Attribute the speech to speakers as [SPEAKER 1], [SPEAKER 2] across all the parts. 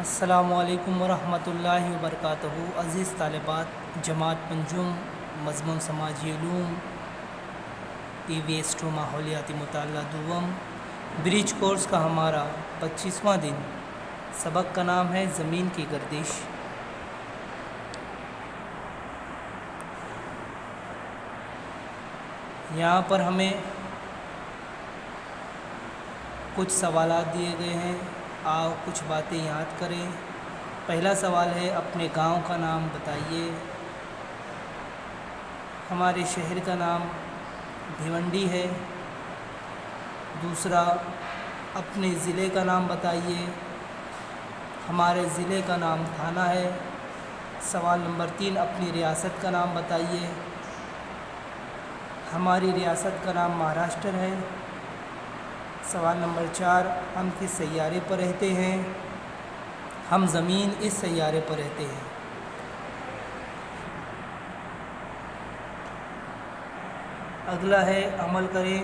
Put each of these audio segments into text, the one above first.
[SPEAKER 1] السلام علیکم ورحمۃ اللہ وبرکاتہ۔ عزیز طالبات، جماعت پنجم مضمون سماجی علوم EVS2 ماحولیاتی مطالعہ دوم برج کورس کا ہمارا 25واں دن۔ سبق کا نام ہے زمین کی گردش۔ یہاں پر ہمیں کچھ سوالات دیے گئے ہیں، آؤ کچھ باتیں یاد کریں۔ پہلا سوال ہے اپنے گاؤں کا نام بتائیے۔ ہمارے شہر کا نام بھیونڈی ہے۔ دوسرا، اپنے ضلع کا نام بتائیے۔ ہمارے ضلع کا نام تھانہ ہے۔ سوال نمبر 3، اپنی ریاست کا نام بتائیے۔ ہماری ریاست کا نام مہاراشٹر ہے۔ سوال نمبر 4، ہم کس سیارے پر رہتے ہیں؟ ہم زمین اس سیارے پر رہتے ہیں۔ اگلا ہے عمل کریں۔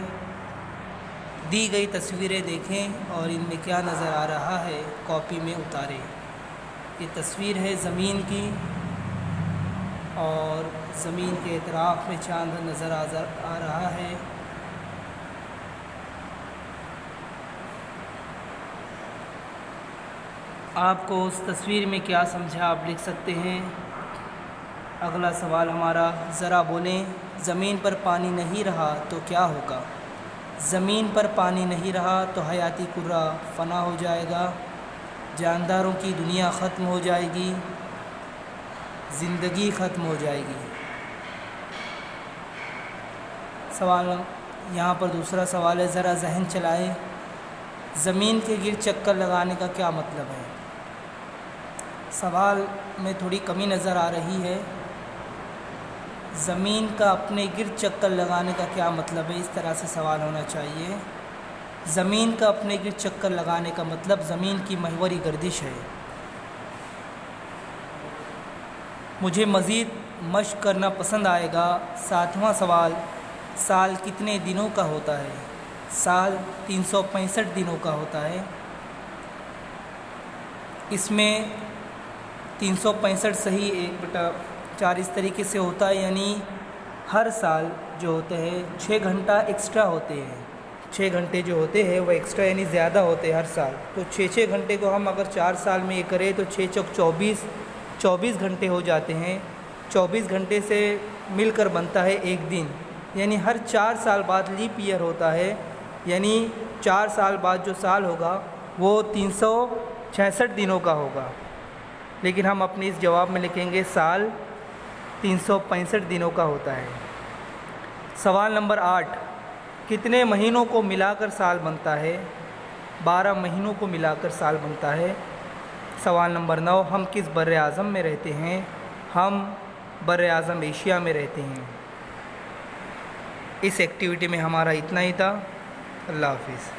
[SPEAKER 1] دی گئی تصویریں دیکھیں اور ان میں کیا نظر آ رہا ہے کاپی میں اتاریں۔ یہ تصویر ہے زمین کی اور زمین کے اطراف میں چاند نظر آ رہا ہے۔ آپ کو اس تصویر میں کیا سمجھا آپ لکھ سکتے ہیں۔ اگلا سوال ہمارا، ذرا بولیں زمین پر پانی نہیں رہا تو کیا ہوگا؟ زمین پر پانی نہیں رہا تو حیاتی کرہ فنا ہو جائے گا، جانداروں کی دنیا ختم ہو جائے گی، زندگی ختم ہو جائے گی۔ سوال یہاں پر دوسرا سوال ہے، ذرا ذہن چلائیں، زمین کے گرد چکر لگانے کا کیا مطلب ہے؟ سوال میں تھوڑی کمی نظر آ رہی ہے۔ زمین کا اپنے گرد چکر لگانے کا کیا مطلب ہے؟ اس طرح سے سوال ہونا چاہیے۔ زمین کا اپنے گرد چکر لگانے کا مطلب زمین کی محوری گردش ہے۔ مجھے مزید مشق کرنا پسند آئے گا۔ 7واں سوال، سال کتنے دنوں کا ہوتا ہے؟ سال 365 دنوں کا ہوتا ہے۔ اس میں 365 صحیح 1/4 اس طریقے سے ہوتا ہے، یعنی ہر سال جو ہوتے ہیں 6 گھنٹہ ایکسٹرا ہوتے ہیں۔ 6 گھنٹے جو ہوتے ہیں وہ ایکسٹرا یعنی زیادہ ہوتے ہیں ہر سال۔ تو 6 گھنٹے کو ہم اگر 4 سال میں یہ کریں تو 6 چوک 24 گھنٹے ہو جاتے ہیں۔ 24 گھنٹے سے مل کر بنتا ہے ایک دن، یعنی ہر 4 سال بعد لیپ ایئر ہوتا ہے، یعنی 4 سال بعد جو سال ہوگا وہ 366 دنوں کا ہوگا، لیکن ہم اپنے اس جواب میں لکھیں گے سال 365 دنوں کا ہوتا ہے۔ سوال نمبر 8، کتنے مہینوں کو ملا کر سال بنتا ہے؟ 12 مہینوں کو ملا کر سال بنتا ہے۔ سوال نمبر 9، ہم کس بر اعظم میں رہتے ہیں؟ ہم بر اعظم ایشیا میں رہتے ہیں۔ اس ایکٹیویٹی میں ہمارا اتنا ہی تھا۔ اللہ حافظ۔